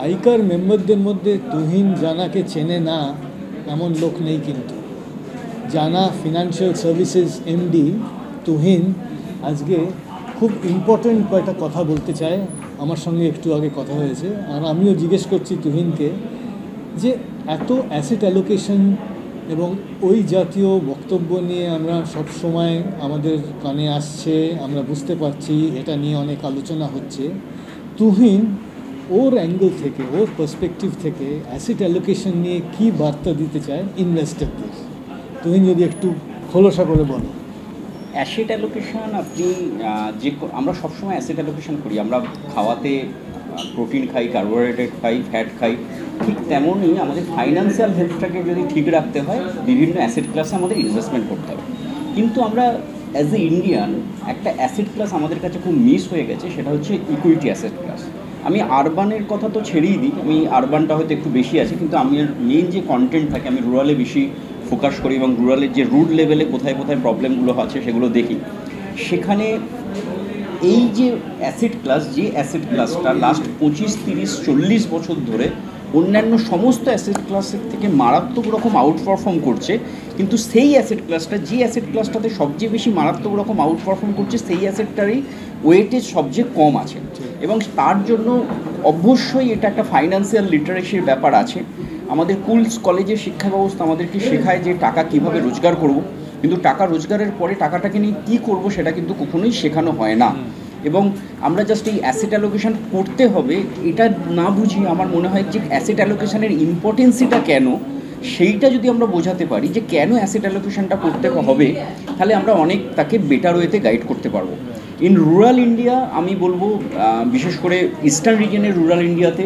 আইকার মেম্বারদের মধ্যে তুহিন জানাকে চেনে না এমন লোক নেই, কিন্তু জানা ফিনান্সিয়াল সার্ভিসেস এমডি তুহিন আজকে খুব ইম্পর্ট্যান্ট কয়েকটা কথা বলতে চায়। আমার সঙ্গে একটু আগে কথা হয়েছে, আর আমিও জিজ্ঞেস করছি তুহিনকে যে এত অ্যাসেট অ্যালোকেশন এবং ওই জাতীয় বক্তব্য নিয়ে আমরা সব সময় আমাদের কানে আসছে, আমরা বুঝতে পারছি এটা নিয়ে অনেক আলোচনা হচ্ছে। তুহিন ওর অ্যাঙ্গেল থেকে, ওর পার্সপেক্টিভ থেকে অ্যাসেট অ্যালোকেশন নিয়ে কী বার্তা দিতে চায় ইনভেস্টরদের, তুহিন যদি একটু খোলসা করে বলো। অ্যাসেট অ্যালোকেশন আপনি আমরা সবসময় অ্যাসেট অ্যালোকেশন করি। আমরা খাওয়াতে প্রোটিন খাই, কার্বোহাইড্রেট খাই, ফ্যাট খাই, ঠিক তেমনই আমাদের ফাইন্যান্সিয়াল হেলথটাকে যদি ঠিক রাখতে হয় বিভিন্ন অ্যাসেট ক্লাসে আমাদের ইনভেস্টমেন্ট করতে হবে। কিন্তু আমরা অ্যাজ এ ইন্ডিয়ান একটা অ্যাসেট ক্লাস আমাদের কাছে খুব মিস হয়ে গেছে, সেটা হচ্ছে ইকুইটি অ্যাসেট ক্লাস। আমি আরবানের কথা তো ছেড়েই দিই, আমি আরবানটা হয়তো একটু বেশি আছে, কিন্তু আমি মেইন যে কন্টেন্ট থাকে আমি রুরালে বেশি ফোকাস করি এবং রুরালের যে রুট লেভেলে কোথায় কোথায় প্রবলেমগুলো আছে সেগুলো দেখি। সেখানে এই যে অ্যাসেট ক্লাস, যে অ্যাসেট ক্লাসটা লাস্ট 25, 30, 40 বছর ধরে অন্যান্য সমস্ত অ্যাসেট ক্লাসের থেকে মারাত্মক রকম আউট পারফর্ম করছে, কিন্তু সেই অ্যাসেট ক্লাসটা, যে অ্যাসেট ক্লাসটাতে সবচেয়ে বেশি মারাত্মক রকম আউট পারফর্ম করছে, সেই অ্যাসেটটারই ওয়েটেজ সবচেয়ে কম আছে। এবং তার জন্য অবশ্যই এটা একটা ফাইন্যান্সিয়াল লিটারেসির ব্যাপার আছে। আমাদের স্কুলস কলেজের শিক্ষা ব্যবস্থা আমাদেরকে শেখায় যে টাকা কীভাবে রোজগার করব, কিন্তু টাকা রোজগারের পরে টাকাটাকে নিয়ে কী করব সেটা কিন্তু কখনোই শেখানো হয় না। এবং আমরা জাস্ট এই অ্যাসেট অ্যালোকেশন করতে হবে এটা না বুঝি আমার মনে হয় যে অ্যাসেট অ্যালোকেশনের ইম্পর্টেন্সিটা কেন, সেইটা যদি আমরা বোঝাতে পারি যে কেন অ্যাসেট অ্যালোকেশনটা করতে হবে, তাহলে আমরা অনেক তাকে বেটার ওয়েতে গাইড করতে পারবো। ইন রুরাল ইন্ডিয়া আমি বলবো, বিশেষ করে ইস্টার্ন রিজনের রুরাল ইন্ডিয়াতে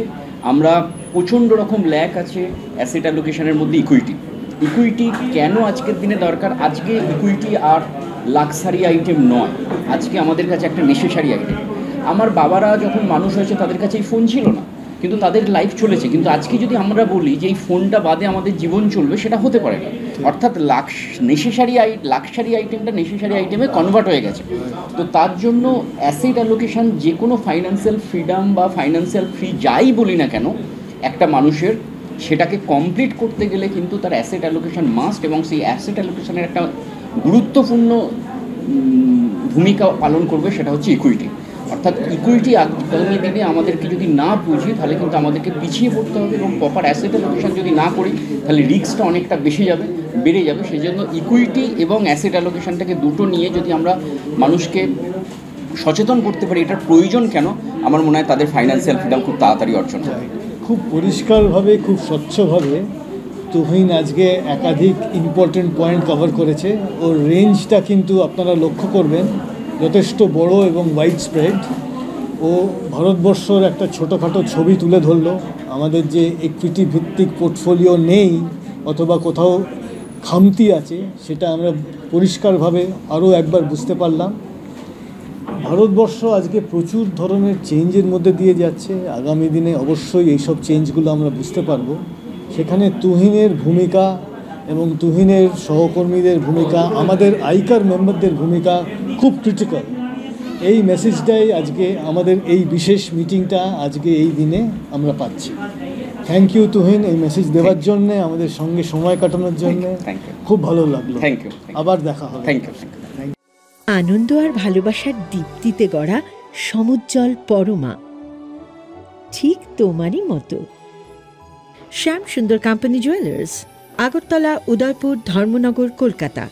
আমরা প্রচণ্ড রকম ল্যাক আছে অ্যাসেট অ্যালোকেশনের মধ্যে। ইকুইটি কেন আজকের দিনে দরকার? আজকে ইকুইটি আর লাক্সারি আইটেম নয়, আজকে আমাদের কাছে একটা নেসেসারি আইটেম। আমার বাবারা যখন মানুষ হয়েছে তাদের কাছে এই ফোন ছিল না, কিন্তু তাদের লাইফ চলেছে। কিন্তু আজকে যদি আমরা বলি যে এই ফোনটা বাদে আমাদের জীবন চলবে, সেটা হতে পারে না। অর্থাৎ লাক্সারি আইটেমটা নেসেসারি আইটেমে কনভার্ট হয়ে গেছে। তো তার জন্য অ্যাসেট অ্যালোকেশন, যে কোনো ফাইন্যান্সিয়াল ফ্রিডম বা ফাইন্যান্সিয়াল ফ্রি যাই বলি না কেন একটা মানুষের, সেটাকে কমপ্লিট করতে গেলে কিন্তু তার অ্যাসেট অ্যালোকেশন মাস্ট, এবং সেই অ্যাসেট অ্যালোকেশনের একটা গুরুত্বপূর্ণ ভূমিকা পালন করবে, সেটা হচ্ছে ইকুইটি। অর্থাৎ ইকুইটি আগামী দিনে আমাদেরকে যদি না বুঝি তাহলে কিন্তু আমাদেরকে পিছিয়ে পড়তে হবে, এবং প্রপার অ্যাসেট অ্যালোকেশন যদি না করি তাহলে রিস্কটা অনেকটা বেড়ে যাবে। সেই জন্য ইকুইটি এবং অ্যাসেট অ্যালোকেশনটাকে দুটো নিয়ে যদি আমরা মানুষকে সচেতন করতে পারি এটার প্রয়োজন কেন, আমার মনে হয় তাদের ফাইন্যান্সিয়াল ফ্রিডম খুব তাড়াতাড়ি অর্জন হবে। খুব পরিষ্কারভাবে, খুব স্বচ্ছভাবে তুহিন আজকে একাধিক ইম্পর্টেন্ট পয়েন্ট কভার করেছে। ওর রেঞ্জটা কিন্তু আপনারা লক্ষ্য করবেন যথেষ্ট বড় এবং ওয়াইড স্প্রেড। ও ভারতবর্ষর একটা ছোটোখাটো ছবি তুলে ধরলো। আমাদের যে ইকুইটি ভিত্তিক পোর্টফোলিও নেই অথবা কোথাও খামতি আছে, সেটা আমরা পরিষ্কারভাবে আরও একবার বুঝতে পারলাম। ভারতবর্ষ আজকে প্রচুর ধরনের চেঞ্জের মধ্যে দিয়ে যাচ্ছে। আগামী দিনে অবশ্যই এইসব চেঞ্জগুলো আমরা বুঝতে পারবো। সেখানে তুহিনের ভূমিকা এবং তুহিনের সহকর্মীদের ভূমিকা, আমাদের আইকার মেম্বারদের ভূমিকা খুব ক্রিটিক্যাল। এই মেসেজটাই আজকে আমাদের এই বিশেষ মিটিংটা আজকে এই দিনে আমরা পাচ্ছি। থ্যাংক ইউ তুহিন, এই মেসেজ দেওয়ার জন্যে, আমাদের সঙ্গে সময় কাটানোর জন্যে। খুব ভালো লাগলো। Thank you. আবার দেখা হবে। Thank you. আনন্দ আর ভালোবাসার দীপ্তিতে গড়া সমুজ্জ্বল পরমা, ঠিক তোমারই মতো। শ্যাম সুন্দর কোম্পানি জুয়েলার্স, আগরতলা, উদয়পুর, ধর্মনগর, কলকাতা।